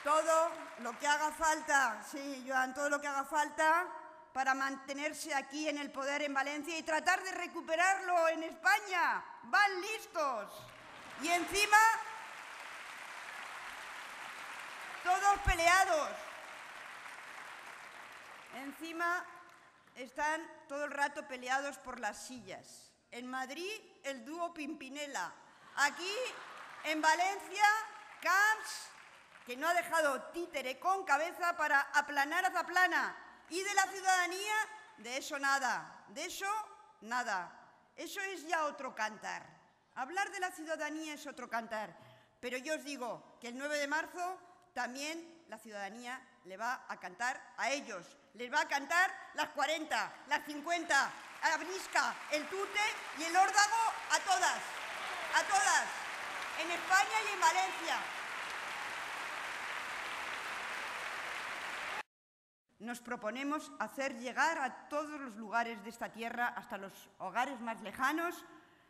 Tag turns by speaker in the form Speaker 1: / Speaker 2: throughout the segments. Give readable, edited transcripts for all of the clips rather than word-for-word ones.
Speaker 1: todo lo que haga falta, sí, Joan, todo lo que haga falta para mantenerse aquí en el poder en Valencia y tratar de recuperarlo en España. Van listos. Y encima, todos peleados. Encima están todo el rato peleados por las sillas. En Madrid, el dúo Pimpinela. Aquí, en Valencia, Camps, que no ha dejado títere con cabeza para aplanar a Zaplana. Y de la ciudadanía, de eso nada. De eso, nada. Eso es ya otro cantar. Hablar de la ciudadanía es otro cantar. Pero yo os digo que el 9 de marzo también la ciudadanía le va a cantar a ellos. Les va a cantar las 40, las 50, a la Brisca, el Tute y el Órdago, a todas, en España y en Valencia. Nos proponemos hacer llegar a todos los lugares de esta tierra, hasta los hogares más lejanos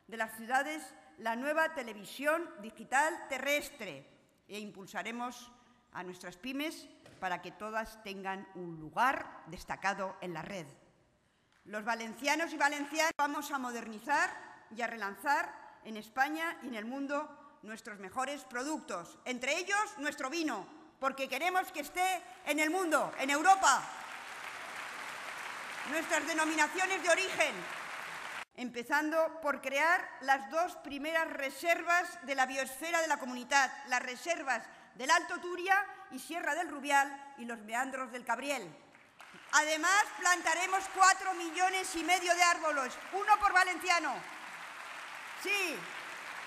Speaker 1: de las ciudades, la nueva televisión digital terrestre e impulsaremos a nuestras pymes para que todas tengan un lugar destacado en la red. Los valencianos y valencianas vamos a modernizar y a relanzar en España y en el mundo nuestros mejores productos, entre ellos nuestro vino, porque queremos que esté en el mundo, en Europa. Nuestras denominaciones de origen, empezando por crear las 2 primeras reservas de la biosfera de la comunidad, las reservas del Alto Turia y Sierra del Rubial y los meandros del Cabriel. Además, plantaremos 4,5 millones de árboles, 1 por valenciano. Sí.